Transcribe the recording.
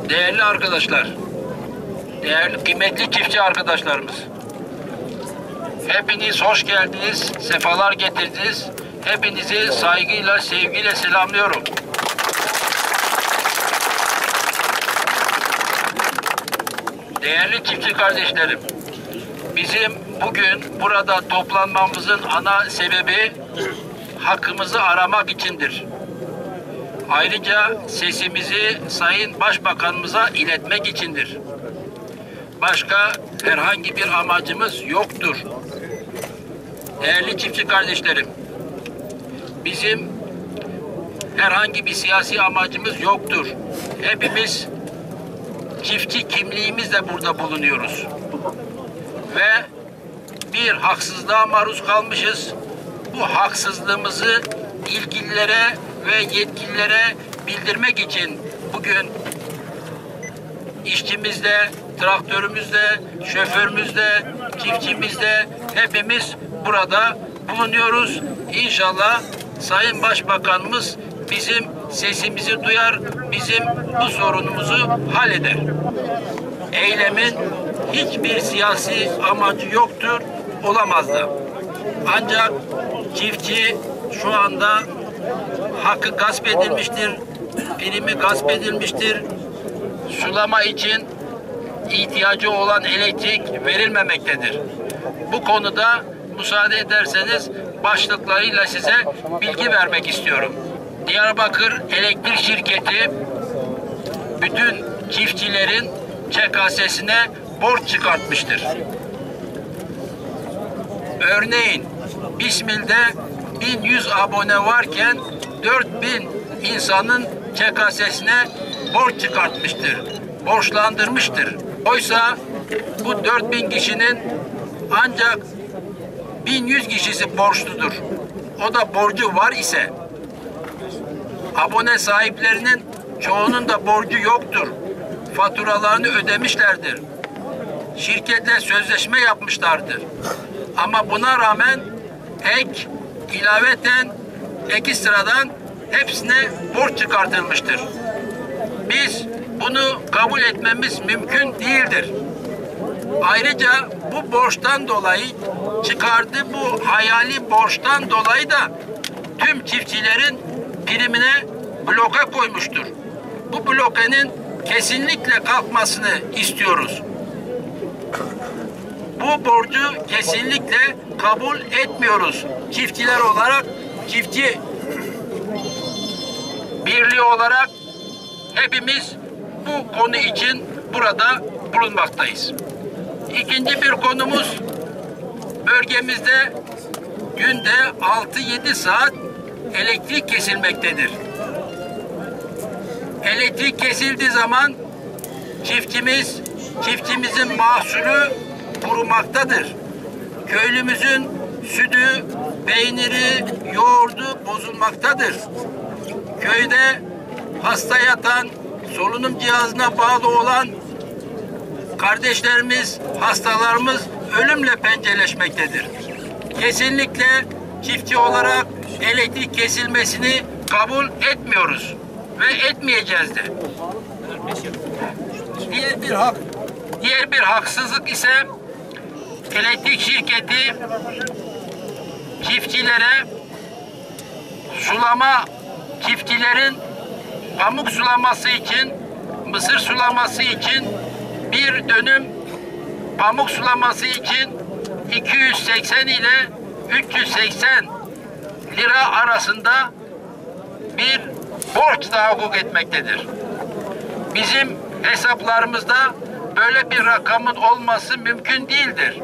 Değerli arkadaşlar, değerli kıymetli çiftçi arkadaşlarımız, hepiniz hoş geldiniz, sefalar getirdiniz. Hepinizi saygıyla, sevgiyle selamlıyorum. Değerli çiftçi kardeşlerim, bizim bugün burada toplanmamızın ana sebebi hakkımızı aramak içindir. Ayrıca sesimizi Sayın Başbakanımıza iletmek içindir. Başka herhangi bir amacımız yoktur. Değerli çiftçi kardeşlerim, bizim herhangi bir siyasi amacımız yoktur. Hepimiz çiftçi kimliğimizle burada bulunuyoruz. Ve bir haksızlığa maruz kalmışız. Bu haksızlığımızı ilgililere ve yetkililere bildirmek için bugün işçimizle, traktörümüzle, şoförümüzle, çiftçimizle hepimiz burada bulunuyoruz. İnşallah Sayın Başbakanımız bizim sesimizi duyar, bizim bu sorunumuzu halleder. Eylemin hiçbir siyasi amacı yoktur, olamaz da. Ancak çiftçi şu anda hakkı gasp edilmiştir, primi gasp edilmiştir. Sulama için ihtiyacı olan elektrik verilmemektedir. Bu konuda müsaade ederseniz başlıklarıyla size bilgi vermek istiyorum. Diyarbakır Elektrik Şirketi bütün çiftçilerin ÇKS'sine borç çıkartmıştır. Örneğin Bismil'de 1100 abone varken 4000 insanın ÇKS'sine borç çıkartmıştır. Borçlandırmıştır. Oysa bu 4000 kişinin ancak 1100 kişisi borçludur. O da borcu var ise abone sahiplerinin çoğunun da borcu yoktur. Faturalarını ödemişlerdir. Şirketle sözleşme yapmışlardır. Ama buna rağmen ilaveten ekstradan hepsine borç çıkartılmıştır. Biz bunu kabul etmemiz mümkün değildir. Ayrıca bu borçtan dolayı çıkardığı bu hayali borçtan dolayı da tüm çiftçilerin primine bloke koymuştur. Bu blokenin kesinlikle kalkmasını istiyoruz. Bu borcu kesinlikle kabul etmiyoruz. Çiftçiler olarak, çiftçi birliği olarak hepimiz bu konu için burada bulunmaktayız. İkinci bir konumuz, bölgemizde günde 6-7 saat elektrik kesilmektedir. Elektrik kesildiği zaman çiftçimizin mahsulü kurumaktadır. Köylümüzün sütü, peyniri, yoğurdu bozulmaktadır. Köyde hasta yatan, solunum cihazına bağlı olan kardeşlerimiz, hastalarımız ölümle pençeleşmektedir. Kesinlikle çiftçi olarak elektrik kesilmesini kabul etmiyoruz ve etmeyeceğiz de. Diğer bir haksızlık ise elektrik şirketi çiftçilerin pamuk sulaması için, mısır sulaması için bir dönüm pamuk sulaması için 280 ile 380 lira arasında bir borç tahakkuk etmektedir. Bizim hesaplarımızda böyle bir rakamın olması mümkün değildir.